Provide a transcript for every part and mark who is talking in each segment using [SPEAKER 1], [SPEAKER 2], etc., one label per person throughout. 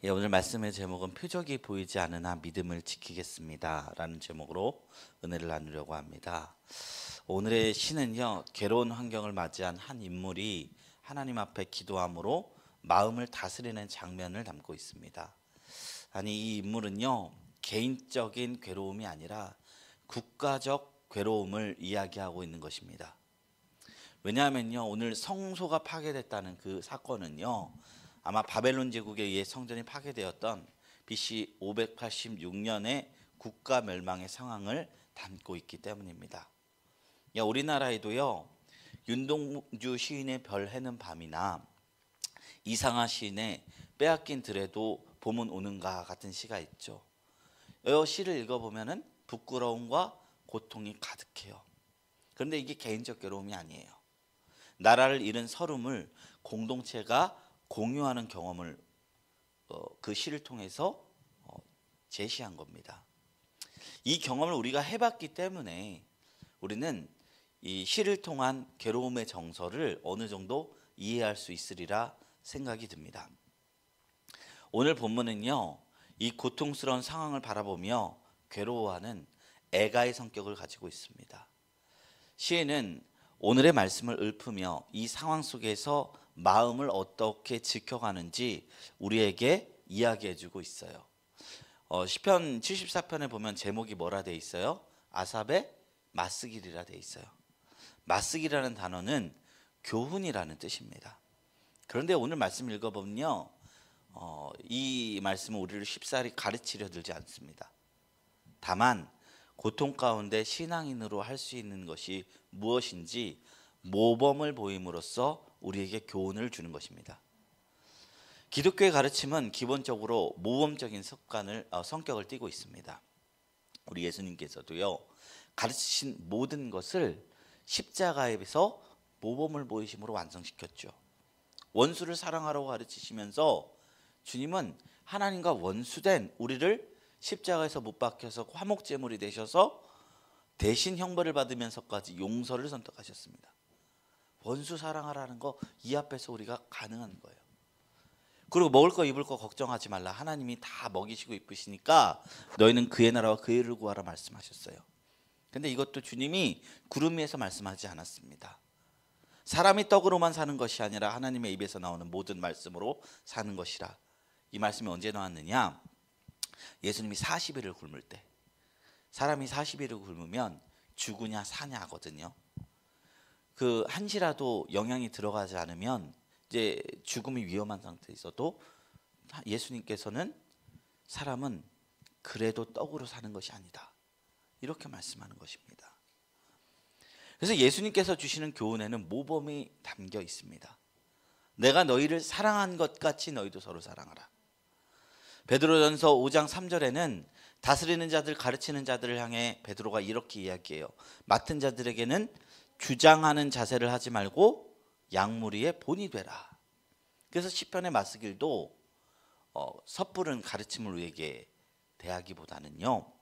[SPEAKER 1] 예, 오늘 말씀의 제목은 표적이 보이지 않으나 믿음을 지키겠습니다 라는 제목으로 은혜를 나누려고 합니다. 오늘의 시는요, 괴로운 환경을 맞이한 한 인물이 하나님 앞에 기도함으로 마음을 다스리는 장면을 담고 있습니다. 아니, 이 인물은요, 개인적인 괴로움이 아니라 국가적 괴로움을 이야기하고 있는 것입니다. 왜냐하면요, 오늘 성소가 파괴됐다는 그 사건은요, 아마 바벨론 제국에 의해 성전이 파괴되었던 BC 586년의 국가 멸망의 상황을 담고 있기 때문입니다. 우리나라에도요, 윤동주 시인의 별 해는 밤이나 이상하 시인의 빼앗긴 들에도 봄은 오는가 같은 시가 있죠. 이 시를 읽어보면 부끄러움과 고통이 가득해요. 그런데 이게 개인적 괴로움이 아니에요. 나라를 잃은 서름을 공동체가 공유하는 경험을 그 시를 통해서 제시한 겁니다. 이 경험을 우리가 해봤기 때문에 우리는 이 시를 통한 괴로움의 정서를 어느 정도 이해할 수 있으리라 생각이 듭니다. 오늘 본문은요, 이 고통스러운 상황을 바라보며 괴로워하는 애가의 성격을 가지고 있습니다. 시인은 오늘의 말씀을 읊으며 이 상황 속에서 마음을 어떻게 지켜가는지 우리에게 이야기해주고 있어요. 시편 74편에 보면 제목이 뭐라 돼 있어요? 아삽의 맞쓰기리라 돼 있어요. 맞쓰기라는 단어는 교훈이라는 뜻입니다. 그런데 오늘 말씀 읽어보면요, 이 말씀은 우리를 쉽사리 가르치려 들지 않습니다. 다만 고통 가운데 신앙인으로 할 수 있는 것이 무엇인지 모범을 보임으로써 우리에게 교훈을 주는 것입니다. 기독교의 가르침은 기본적으로 모범적인 성격을 띠고 있습니다. 우리 예수님께서도요, 가르치신 모든 것을 십자가에서 모범을 보이심으로 완성시켰죠. 원수를 사랑하라고 가르치시면서 주님은 하나님과 원수된 우리를 십자가에서 못 박혀서 화목제물이 되셔서 대신 형벌을 받으면서까지 용서를 선택하셨습니다. 원수 사랑하라는 거 이 앞에서 우리가 가능한 거예요. 그리고 먹을 거 입을 거 걱정하지 말라. 하나님이 다 먹이시고 입으시니까 너희는 그의 나라와 그의 의를 구하라 말씀하셨어요. 근데 이것도 주님이 구름 위에서 말씀하지 않았습니다. 사람이 떡으로만 사는 것이 아니라 하나님의 입에서 나오는 모든 말씀으로 사는 것이라. 이 말씀이 언제 나왔느냐? 예수님이 40일을 굶을 때. 사람이 40일을 굶으면 죽으냐 사냐 하거든요. 그 한시라도 영양이 들어가지 않으면 이제 죽음이 위험한 상태에 있어도 예수님께서는 사람은 그래도 떡으로 사는 것이 아니다, 이렇게 말씀하는 것입니다. 그래서 예수님께서 주시는 교훈에는 모범이 담겨 있습니다. 내가 너희를 사랑한 것 같이 너희도 서로 사랑하라. 베드로전서 5장 3절에는 다스리는 자들, 가르치는 자들을 향해 베드로가 이렇게 이야기해요. 맡은 자들에게는 주장하는 자세를 하지 말고 양무리의 본이 되라. 그래서 시편의 맞쓰길도 섣부른 가르침을 우리에게 대하기보다는요,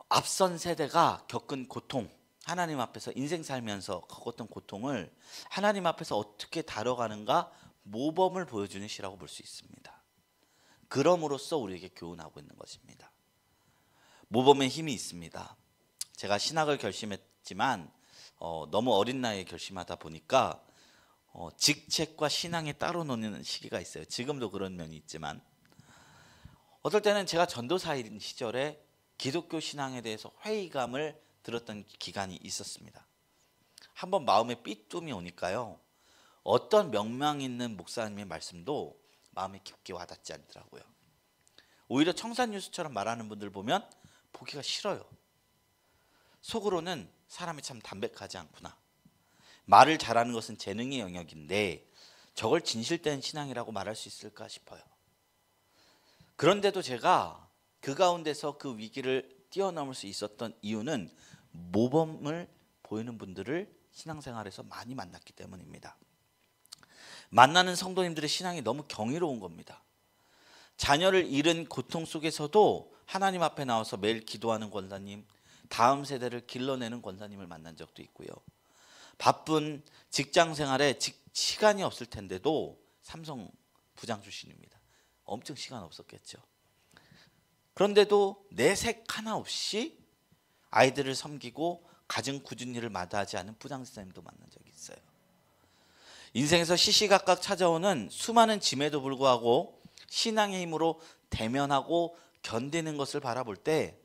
[SPEAKER 1] 앞선 세대가 겪은 고통, 하나님 앞에서 인생 살면서 겪었던 고통을 하나님 앞에서 어떻게 다뤄가는가 모범을 보여주는 시라고 볼 수 있습니다. 그럼으로써 우리에게 교훈하고 있는 것입니다. 모범의 힘이 있습니다. 제가 신학을 결심했지만 너무 어린 나이에 결심하다 보니까 직책과 신앙이 따로 노는 시기가 있어요. 지금도 그런 면이 있지만 어떨 때는 제가 전도사인 시절에 기독교 신앙에 대해서 회의감을 들었던 기간이 있었습니다. 한번 마음에 삐뚤이 오니까요, 어떤 명망 있는 목사님의 말씀도 마음에 깊게 와닿지 않더라고요. 오히려 청산유수처럼 말하는 분들 보면 보기가 싫어요. 속으로는 사람이 참 담백하지 않구나. 말을 잘하는 것은 재능의 영역인데 저걸 진실된 신앙이라고 말할 수 있을까 싶어요. 그런데도 제가 그 가운데서 그 위기를 뛰어넘을 수 있었던 이유는 모범을 보이는 분들을 신앙생활에서 많이 만났기 때문입니다. 만나는 성도님들의 신앙이 너무 경이로운 겁니다. 자녀를 잃은 고통 속에서도 하나님 앞에 나와서 매일 기도하는 권사님, 다음 세대를 길러내는 권사님을 만난 적도 있고요. 바쁜 직장 생활에 시간이 없을 텐데도 삼성 부장 출신입니다. 엄청 시간 없었겠죠. 그런데도 내색 하나 없이 아이들을 섬기고 가정 굳은 일을 마다하지 않은 부장선생님도 만난 적이 있어요. 인생에서 시시각각 찾아오는 수많은 짐에도 불구하고 신앙의 힘으로 대면하고 견디는 것을 바라볼 때,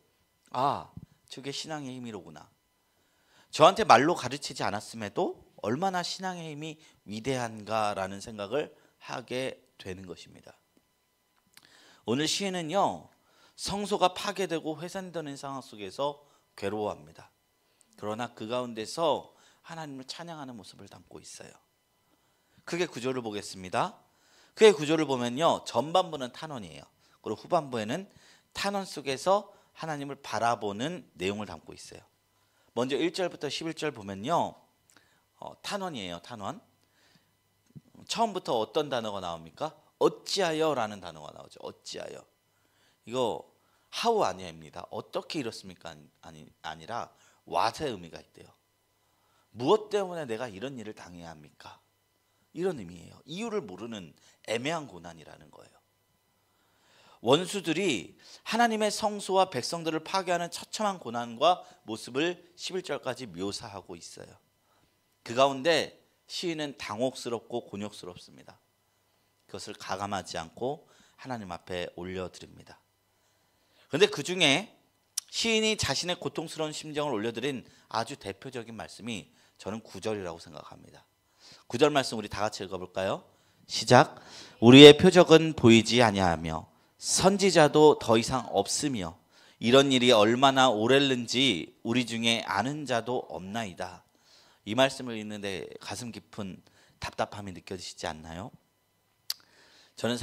[SPEAKER 1] 아, 저게 신앙의 힘이로구나. 저한테 말로 가르치지 않았음에도 얼마나 신앙의 힘이 위대한가라는 생각을 하게 되는 것입니다. 오늘 시인은요, 성소가 파괴되고 훼손되는 상황 속에서 괴로워합니다. 그러나 그 가운데서 하나님을 찬양하는 모습을 담고 있어요. 크게 구조를 보겠습니다. 그의 구조를 보면요, 전반부는 탄원이에요. 그리고 후반부에는 탄원 속에서 하나님을 바라보는 내용을 담고 있어요. 먼저 1절부터 11절 보면요, 탄원이에요. 탄원. 처음부터 어떤 단어가 나옵니까? 어찌하여 라는 단어가 나오죠. 어찌하여. 이거 how 아니입니다. 어떻게 이렇습니까? 아니라 what의 의미가 있대요. 무엇 때문에 내가 이런 일을 당해야 합니까? 이런 의미예요. 이유를 모르는 애매한 고난이라는 거예요. 원수들이 하나님의 성소와 백성들을 파괴하는 처참한 고난과 모습을 11절까지 묘사하고 있어요. 그 가운데 시인은 당혹스럽고 곤욕스럽습니다. 그것을 가감하지 않고 하나님 앞에 올려드립니다. 그런데 그 중에 시인이 자신의 고통스러운 심정을 올려드린 아주 대표적인 말씀이 저는 9절이라고 생각합니다. 9절 말씀 우리 다 같이 읽어볼까요? 시작. 우리의 표적은 보이지 아니하며 선지자도 더 이상 없으며 이런 일이 얼마나 오랬는지 우리 중에 아는 자도 없나이다. 이 말씀을 읽는데 가슴 깊은 답답함이 느껴지시지 않나요? 저는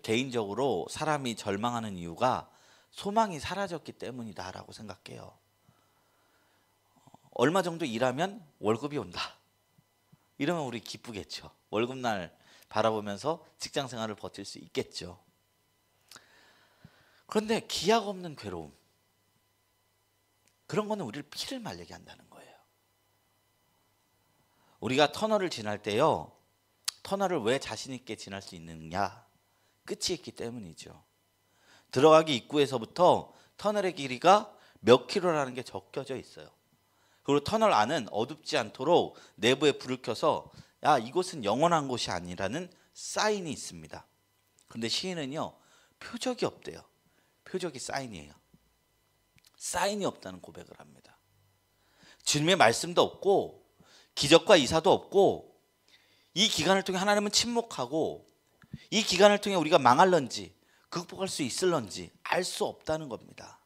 [SPEAKER 1] 개인적으로 사람이 절망하는 이유가 소망이 사라졌기 때문이다라고 생각해요. 얼마 정도 일하면 월급이 온다. 이러면 우리 기쁘겠죠. 월급날 바라보면서 직장 생활을 버틸 수 있겠죠. 그런데 기약 없는 괴로움, 그런 거는 우리를 피를 말리게 한다는 거예요. 우리가 터널을 지날 때요, 터널을 왜 자신 있게 지날 수 있느냐? 끝이 있기 때문이죠. 들어가기 입구에서부터 터널의 길이가 몇 킬로라는 게 적혀져 있어요. 그리고 터널 안은 어둡지 않도록 내부에 불을 켜서 야, 이곳은 영원한 곳이 아니라는 사인이 있습니다. 그런데 시인은요, 표적이 없대요. 표적이 사인이에요. 사인이 없다는 고백을 합니다. 주님의 말씀도 없고 기적과 이사도 없고 이 기간을 통해 하나님은 침묵하고 이 기간을 통해 우리가 망할런지 극복할 수 있을런지 알 수 없다는 겁니다.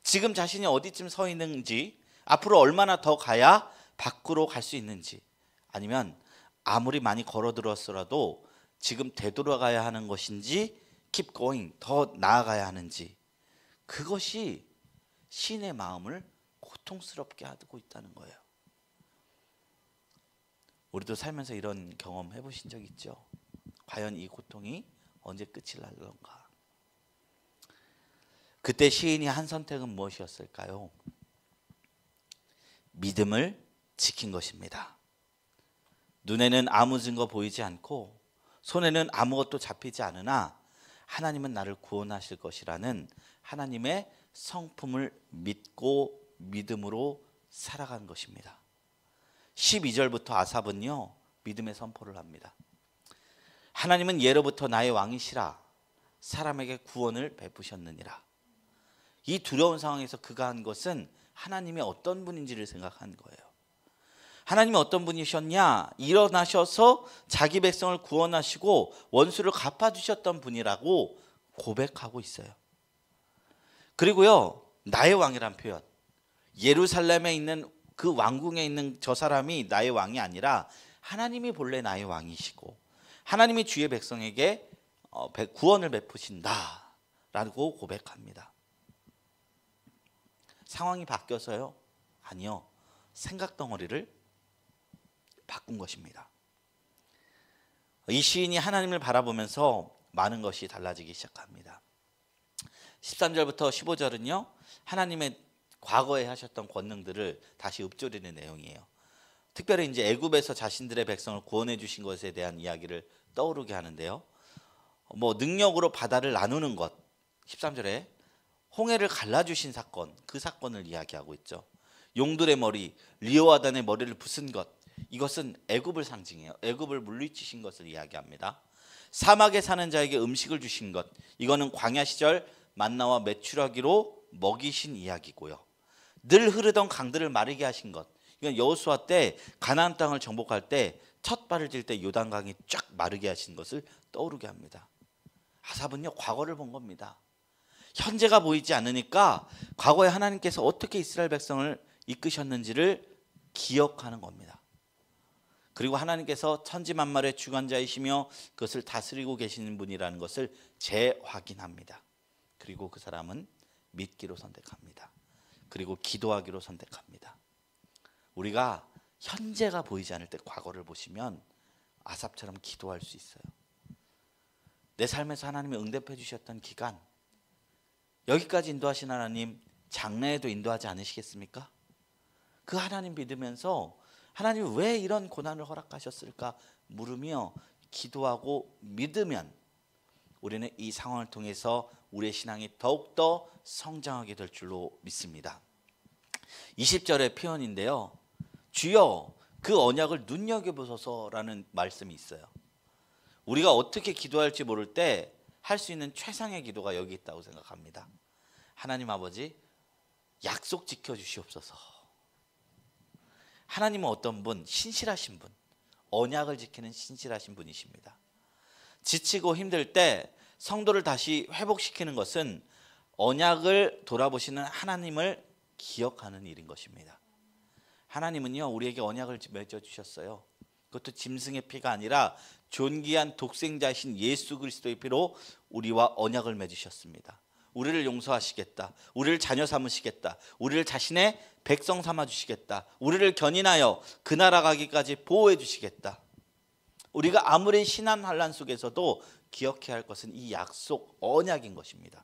[SPEAKER 1] 지금 자신이 어디쯤 서 있는지, 앞으로 얼마나 더 가야 밖으로 갈 수 있는지, 아니면 아무리 많이 걸어들었더라도 지금 되돌아가야 하는 것인지 keep going, 더 나아가야 하는지, 그것이 시인의 마음을 고통스럽게 하고 있다는 거예요. 우리도 살면서 이런 경험 해보신 적 있죠? 과연 이 고통이 언제 끝이 날런가? 그때 시인이 한 선택은 무엇이었을까요? 믿음을 지킨 것입니다. 눈에는 아무 증거 보이지 않고 손에는 아무것도 잡히지 않으나 하나님은 나를 구원하실 것이라는 하나님의 성품을 믿고 믿음으로 살아간 것입니다. 12절부터 아삽은요, 믿음의 선포를 합니다. 하나님은 예로부터 나의 왕이시라 사람에게 구원을 베푸셨느니라. 이 두려운 상황에서 그가 한 것은 하나님이 어떤 분인지를 생각한 거예요. 하나님이 어떤 분이셨냐? 일어나셔서 자기 백성을 구원하시고 원수를 갚아주셨던 분이라고 고백하고 있어요. 그리고요, 나의 왕이란 표현, 예루살렘에 있는 그 왕궁에 있는 저 사람이 나의 왕이 아니라 하나님이 본래 나의 왕이시고 하나님이 주의 백성에게 구원을 베푸신다라고 고백합니다. 상황이 바뀌어서요? 아니요. 생각 덩어리를 바꾼 것입니다. 이 시인이 하나님을 바라보면서 많은 것이 달라지기 시작합니다. 13절부터 15절은요, 하나님의 과거에 하셨던 권능들을 다시 읊조리는 내용이에요. 특별히 이제 애굽에서 자신들의 백성을 구원해 주신 것에 대한 이야기를 떠오르게 하는데요. 능력으로 바다를 나누는 것, 13절에 홍해를 갈라주신 사건, 그 사건을 이야기하고 있죠. 용들의 머리, 리오아단의 머리를 부순 것, 이것은 애굽을 상징해요. 애굽을 물리치신 것을 이야기합니다. 사막에 사는 자에게 음식을 주신 것, 이거는 광야 시절 만나와 메추라기로 먹이신 이야기고요. 늘 흐르던 강들을 마르게 하신 것, 이건 여호수아 때 가나안 땅을 정복할 때 첫 발을 딜 때 요단강이 쫙 마르게 하신 것을 떠오르게 합니다. 아삽은요, 과거를 본 겁니다. 현재가 보이지 않으니까 과거에 하나님께서 어떻게 이스라엘 백성을 이끄셨는지를 기억하는 겁니다. 그리고 하나님께서 천지만물의 주관자이시며 그것을 다스리고 계시는 분이라는 것을 재확인합니다. 그리고 그 사람은 믿기로 선택합니다. 그리고 기도하기로 선택합니다. 우리가 현재가 보이지 않을 때 과거를 보시면 아삽처럼 기도할 수 있어요. 내 삶에서 하나님이 응답해 주셨던 기간, 여기까지 인도하신 하나님 장래에도 인도하지 않으시겠습니까? 그 하나님 믿으면서 하나님이 왜 이런 고난을 허락하셨을까 물으며 기도하고 믿으면 우리는 이 상황을 통해서 우리의 신앙이 더욱더 성장하게 될 줄로 믿습니다. 20절의 표현인데요, 주여 그 언약을 눈여겨보소서라는 말씀이 있어요. 우리가 어떻게 기도할지 모를 때 할 수 있는 최상의 기도가 여기 있다고 생각합니다. 하나님 아버지, 약속 지켜주시옵소서. 하나님은 어떤 분? 신실하신 분, 언약을 지키는 신실하신 분이십니다. 지치고 힘들 때 성도를 다시 회복시키는 것은 언약을 돌아보시는 하나님을 기억하는 일인 것입니다. 하나님은요, 우리에게 언약을 맺어주셨어요. 그것도 짐승의 피가 아니라 존귀한 독생자이신 예수 그리스도의 피로 우리와 언약을 맺으셨습니다. 우리를 용서하시겠다, 우리를 자녀 삼으시겠다, 우리를 자신의 백성 삼아 주시겠다, 우리를 견인하여 그 나라 가기까지 보호해 주시겠다. 우리가 아무리 신한 환난 속에서도 기억해야 할 것은 이 약속, 언약인 것입니다.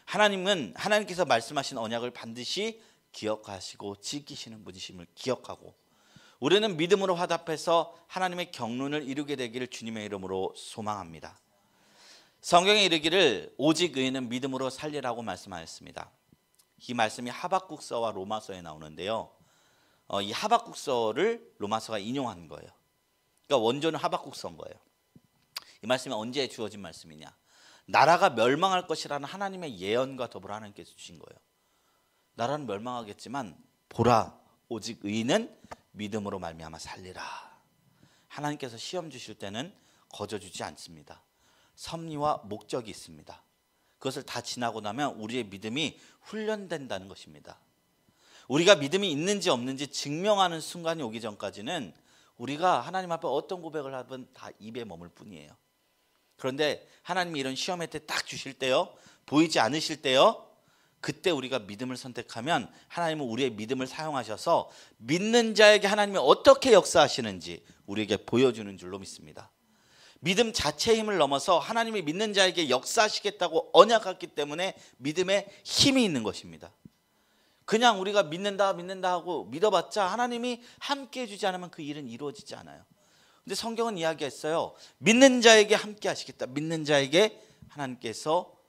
[SPEAKER 1] 하나님께서 말씀하신 언약을 반드시 기억하시고 지키시는 분이심을 기억하고, 우리는 믿음으로 화답해서 하나님의 경륜을 이루게 되기를 주님의 이름으로 소망합니다. 성경에 이르기를 오직 의인은 믿음으로 살리라고 말씀하였습니다. 이 말씀이 하박국서와 로마서에 나오는데요, 이 하박국서를 로마서가 인용한 거예요. 그러니까 원조는 하박국서인 거예요. 이 말씀이 언제 주어진 말씀이냐? 나라가 멸망할 것이라는 하나님의 예언과 더불어 하나님께서 주신 거예요. 나라는 멸망하겠지만 보라, 오직 의인은 믿음으로 말미암아 살리라. 하나님께서 시험 주실 때는 거저 주지 않습니다. 섭리와 목적이 있습니다. 그것을 다 지나고 나면 우리의 믿음이 훈련된다는 것입니다. 우리가 믿음이 있는지 없는지 증명하는 순간이 오기 전까지는 우리가 하나님 앞에 어떤 고백을 하든 다 입에 머물 뿐이에요. 그런데 하나님이 이런 시험의 때 딱 주실 때요, 보이지 않으실 때요, 그때 우리가 믿음을 선택하면 하나님은 우리의 믿음을 사용하셔서 믿는 자에게 하나님이 어떻게 역사하시는지 우리에게 보여주는 줄로 믿습니다. 믿음 자체의 힘을 넘어서 하나님이 믿는 자에게 역사하시겠다고 언약했기 때문에 믿음에 힘이 있는 것입니다. 그냥 우리가 믿는다 하고 믿어봤자 하나님이 함께 해주지 않으면 그 일은 이루어지지 않아요. 근데 성경은 이야기했어요. 믿는 자에게 함께 하시겠다. 믿는 자에게 하나님께서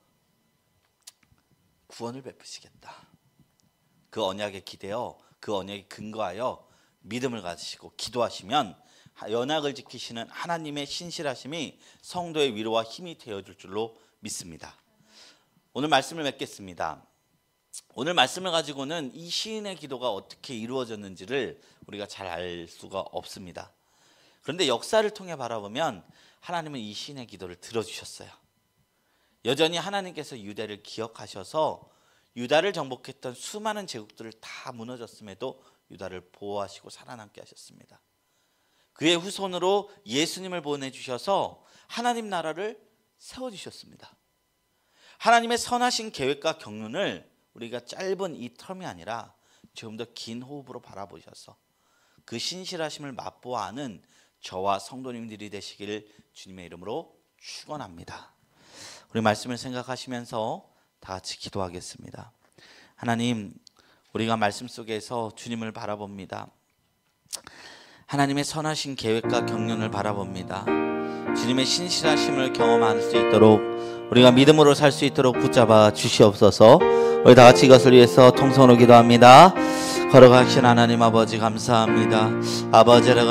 [SPEAKER 1] 구원을 베푸시겠다. 그 언약에 기대어 그 언약에 근거하여 믿음을 가지시고 기도하시면 연약을 지키시는 하나님의 신실하심이 성도의 위로와 힘이 되어줄 줄로 믿습니다. 오늘 말씀을 맺겠습니다. 오늘 말씀을 가지고는 이 시인의 기도가 어떻게 이루어졌는지를 우리가 잘 알 수가 없습니다. 그런데 역사를 통해 바라보면 하나님은 이 시인의 기도를 들어주셨어요. 여전히 하나님께서 유대를 기억하셔서 유다를 정복했던 수많은 제국들을 다 무너졌음에도 유다를 보호하시고 살아남게 하셨습니다. 그의 후손으로 예수님을 보내주셔서 하나님 나라를 세워주셨습니다. 하나님의 선하신 계획과 경륜을 우리가 짧은 이 텀이 아니라 조금 더 긴 호흡으로 바라보셔서 그 신실하심을 맛보아 아는 저와 성도님들이 되시기를 주님의 이름으로 축원합니다. 우리 말씀을 생각하시면서 다 같이 기도하겠습니다. 하나님, 우리가 말씀 속에서 주님을 바라봅니다. 하나님의 선하신 계획과 경륜을 바라봅니다. 주님의 신실하심을 경험할 수 있도록 우리가 믿음으로 살 수 있도록 붙잡아 주시옵소서. 우리 다 같이 이것을 위해서 통성으로 기도합니다. 걸어가신 하나님 아버지 감사합니다. 아버지라고